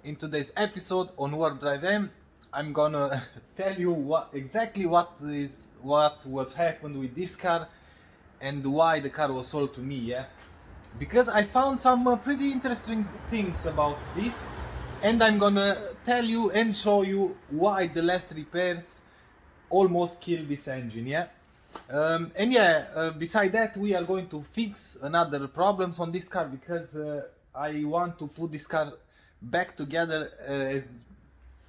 In today's episode on WarpDriveM, I'm gonna tell you what was happened with this car and why the car was sold to me. Yeah, because I found some pretty interesting things about this, and I'm gonna tell you and show you why the last repairs almost killed this engine. Yeah. Beside that, we are going to fix another problems on this car because I want to put this car back together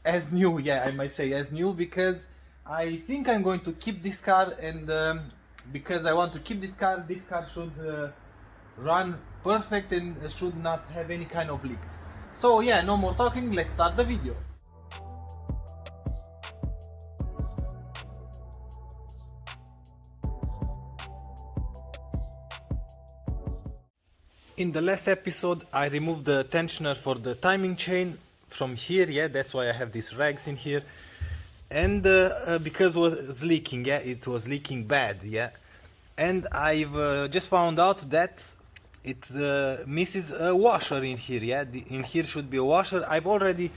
as new. Yeah, I might say as new, because I think I'm going to keep this car, and because I want to keep this car should run perfect and should not have any kind of leaks. So yeah, no more talking, let's start the video. In the last episode, I removed the tensioner for the timing chain from here. Yeah, that's why I have these rags in here. And because it was leaking, yeah, it was leaking bad, yeah. And I've just found out that it misses a washer in here, yeah. In here should be a washer. I've already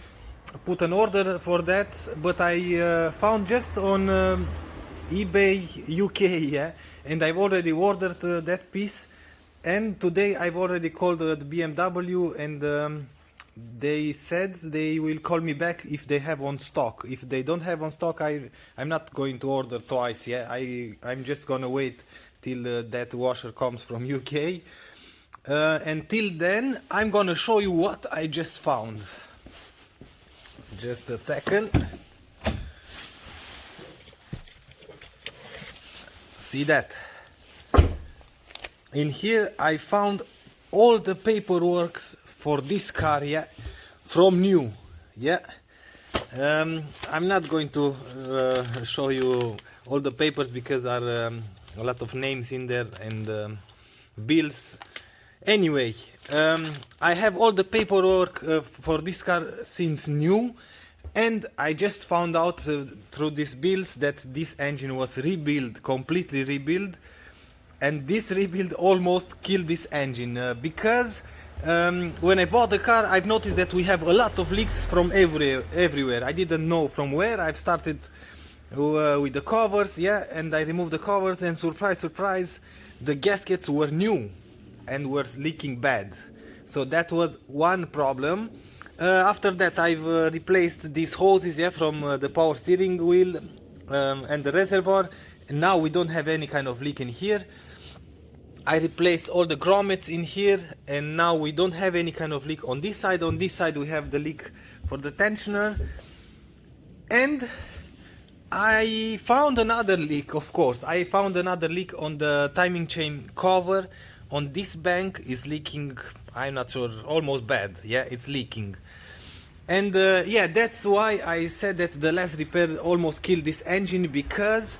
put an order for that, but I found just on eBay UK, yeah. And I've already ordered that piece. And today I've already called the BMW, and they said they will call me back if they have on stock. If they don't have on stock, I'm not going to order twice. Yeah, I'm just gonna wait till that washer comes from UK. Until then, I'm gonna show you what I just found. Just a second. See that? In here I found all the paperwork for this car, yeah, from new, yeah. I'm not going to show you all the papers because there are a lot of names in there and bills. Anyway, I have all the paperwork for this car since new, and I just found out through these bills that this engine was rebuilt, completely rebuilt. And this rebuild almost killed this engine because when I bought the car, I've noticed that we have a lot of leaks from everywhere. I didn't know from where. I've started with the covers, yeah, and I removed the covers, and surprise, surprise, the gaskets were new and were leaking bad. So that was one problem. After that, I've replaced these hoses, yeah, from the power steering wheel and the reservoir. And now we don't have any kind of leak in here. I replaced all the grommets in here, and now we don't have any kind of leak on this side. On this side we have the leak for the tensioner. And I found another leak, of course. I found another leak on the timing chain cover. On this bank is leaking, I'm not sure, almost bad. Yeah, it's leaking. And yeah, that's why I said that the last repair almost killed this engine, because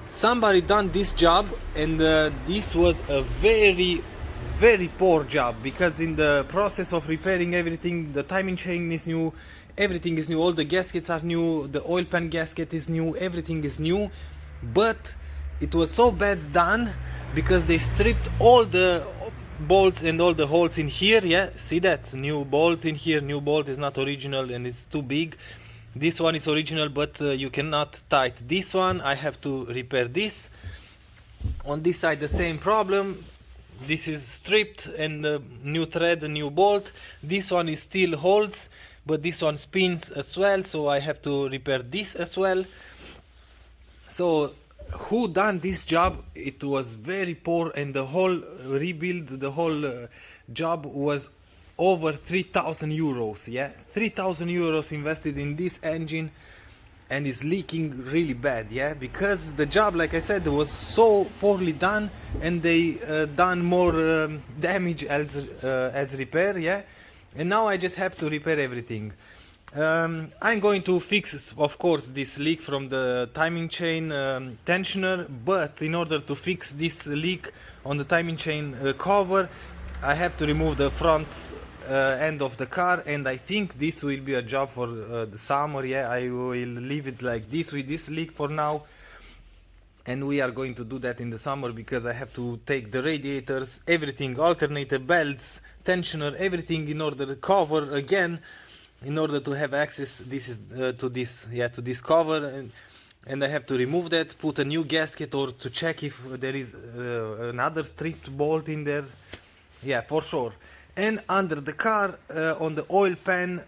somebody done this job, and this was a very poor job, because in the process of repairing everything, the timing chain is new, everything is new, all the gaskets are new, the oil pan gasket is new, everything is new. But it was so bad done because they stripped all the bolts and all the holes in here. Yeah, see that new bolt in here, new bolt is not original and it's too big. This one is original, but you cannot tight this one. I have to repair this. On this side the same problem. This is stripped, and the new thread, a new bolt. This one is still holds, but this one spins as well, so I have to repair this as well. So who done this job? It was very poor, and the whole rebuild, the whole job was over 3,000 euros. Yeah, 3,000 euros invested in this engine, and it's leaking really bad. Yeah, because the job, like I said, was so poorly done, and they done more damage as repair. Yeah, and now I just have to repair everything. I'm going to fix, of course, this leak from the timing chain tensioner, but in order to fix this leak on the timing chain cover, I have to remove the front end of the car, and I think this will be a job for the summer. Yeah, I will leave it like this with this leak for now, and we are going to do that in the summer, because I have to take the radiators, everything, alternator, belts, tensioner, everything in order to cover again in order to have access to this cover, and I have to remove that, put a new gasket, or to check if there is another stripped bolt in there. Yeah, for sure. And under the car, on the oil pan,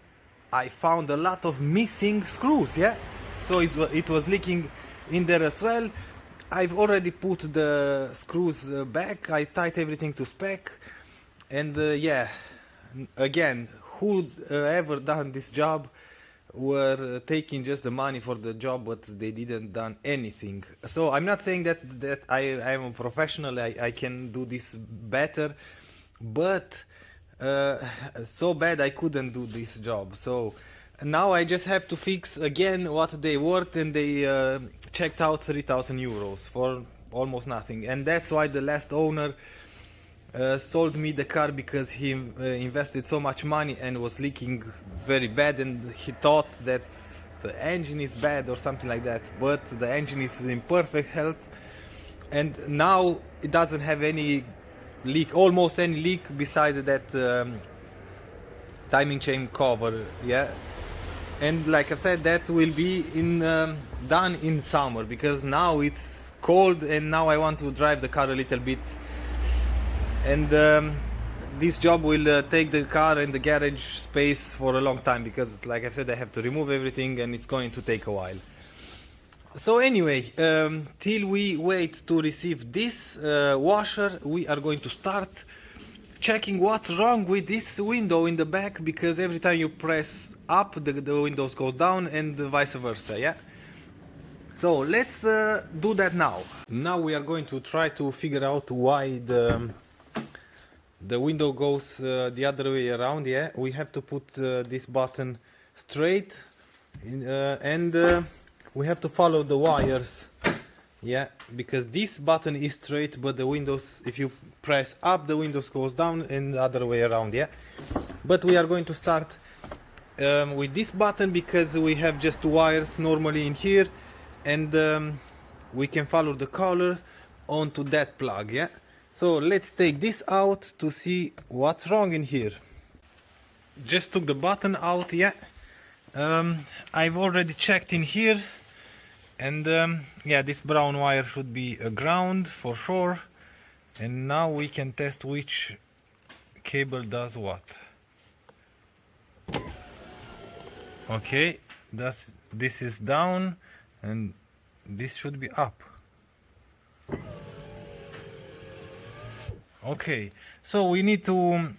I found a lot of missing screws. Yeah, so it was leaking in there as well. I've already put the screws back. I tied everything to spec, and yeah, again, who ever done this job were taking just the money for the job, but they didn't done anything. So I'm not saying that I am a professional, I can do this better, but so bad I couldn't do this job. So now I just have to fix again what they worth, and they checked out 3,000 euros for almost nothing. And that's why the last owner sold me the car, because he invested so much money and was leaking very bad, and he thought that the engine is bad or something like that, but the engine is in perfect health, and now it doesn't have any leak, almost any leak, besides that timing chain cover. Yeah, and like I said, that will be done in summer, because now it's cold and now I want to drive the car a little bit. And this job will take the car and the garage space for a long time, because like I said, I have to remove everything and it's going to take a while. So anyway, till we wait to receive this washer, we are going to start checking what's wrong with this window in the back, because every time you press up, the windows go down, and vice versa. Yeah. So let's do that now. Now we are going to try to figure out why the window goes the other way around. Yeah, we have to put this button straight, and we have to follow the wires. Yeah, because this button is straight, but the windows, if you press up, the windows goes down, and the other way around. Yeah, but we are going to start with this button, because we have just two wires normally in here, and we can follow the colors onto that plug. Yeah. So let's take this out to see what's wrong in here. Just took the button out. Yeah, I've already checked in here, and yeah, this brown wire should be a ground for sure. And now we can test which cable does what. Okay, this is down, and this should be up. Okay, so we need to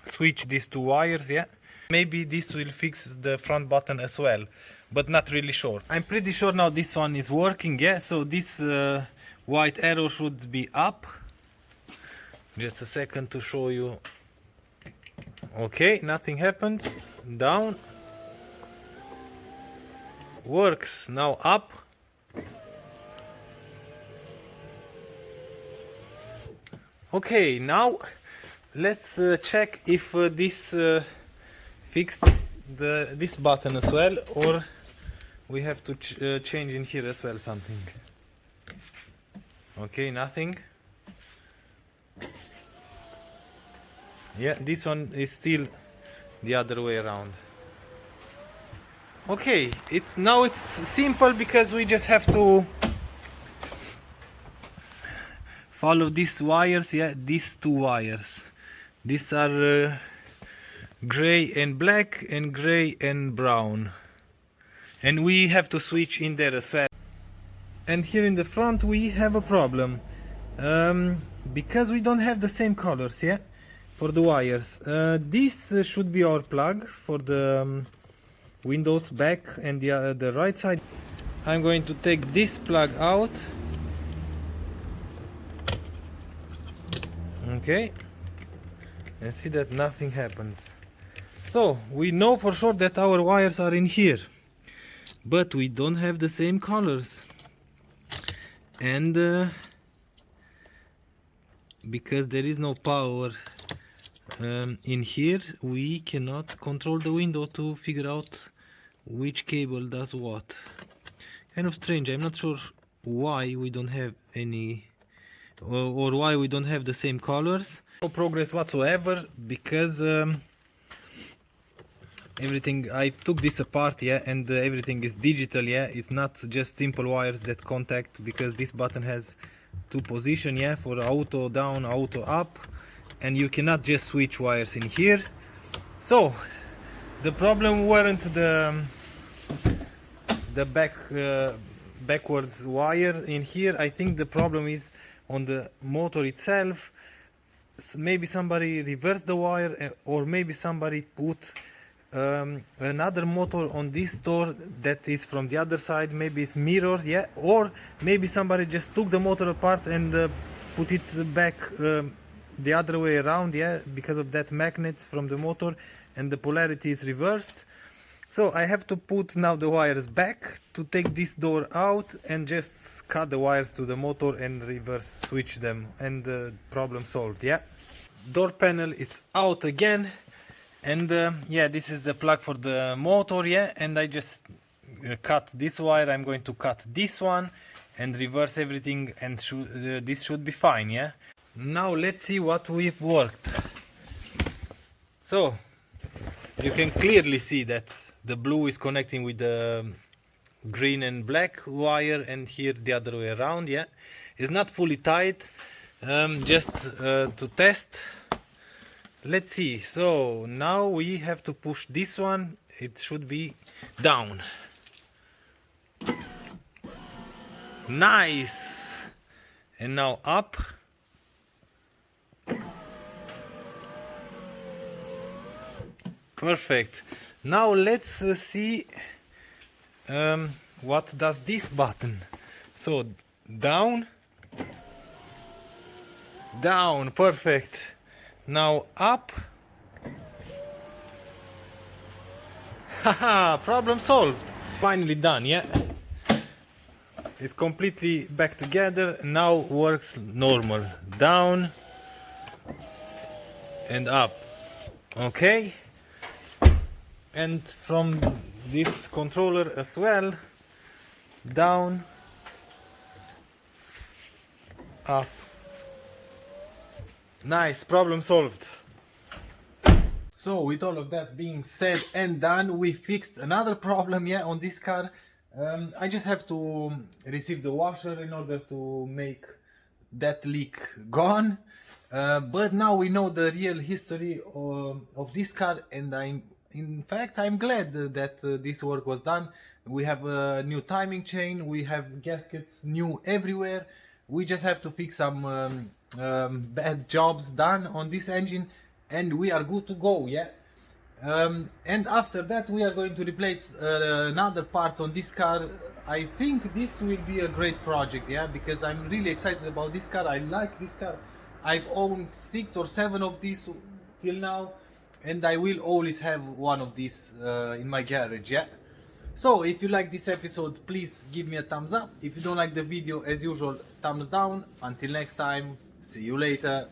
switch these two wires. Yeah, maybe this will fix the front button as well, but not really sure. I'm pretty sure now this one is working. Yeah, so this white arrow should be up. Just a second to show you. Okay, nothing happened. Down. Works. Now up. Okay, now let's check if this fixed this button as well, or we have to change in here as well something. Okay, nothing. Yeah, this one is still the other way around. Okay, it's simple, because we just have to follow these wires. Yeah, these two wires. These are gray and black, and gray and brown, and we have to switch in there as well. And here in the front we have a problem, because we don't have the same colors. Yeah, for the wires. This should be our plug for the windows back and the right side. I'm going to take this plug out. Okay, and see that nothing happens. So we know for sure that our wires are in here, but we don't have the same colors, and because there is no power in here, we cannot control the window to figure out which cable does what. Kind of strange. I'm not sure why we don't have any, or why we don't have the same colors. No progress whatsoever, because everything. I took this apart, yeah, and everything is digital, yeah. It's not just simple wires that contact, because this button has two positions, yeah, for auto down, auto up, and you cannot just switch wires in here. So the problem weren't the backwards wire in here. I think the problem is on the motor itself. Maybe somebody reversed the wire, or maybe somebody put another motor on this door that is from the other side. Maybe it's mirror, yeah, or maybe somebody just took the motor apart and put it back the other way around, yeah, because of that magnets from the motor, and the polarity is reversed. So I have to put now the wires back to take this door out and just cut the wires to the motor and reverse switch them, and the problem solved, yeah. Door panel is out again, and yeah, this is the plug for the motor, yeah, and I just cut this wire. I'm going to cut this one and reverse everything, and this should be fine, yeah. Now let's see what we've worked. So you can clearly see that the blue is connecting with the green and black wire, and here the other way around, yeah. It's not fully tight, just to test. Let's see. So now we have to push this one. It should be down. Nice. And now up. Perfect. Now let's see what does this button. So down, down, perfect. Now up. Haha, problem solved. Finally done, yeah. It's completely back together. Now works normal. Down and up. Okay. And from this controller as well, down, up. Nice, problem solved. So with all of that being said and done, we fixed another problem, yeah, on this car. I just have to receive the washer in order to make that leak gone. But now we know the real history of this car, and in fact, I'm glad that this work was done. We have a new timing chain, we have gaskets new everywhere. We just have to fix some bad jobs done on this engine, and we are good to go, yeah. And after that we are going to replace another parts on this car. I think this will be a great project, yeah, because I'm really excited about this car. I like this car. I've owned 6 or 7 of these till now, and I will always have one of these in my garage, yeah. So if you like this episode, please give me a thumbs up. If you don't like the video, as usual, thumbs down. Until next time, see you later.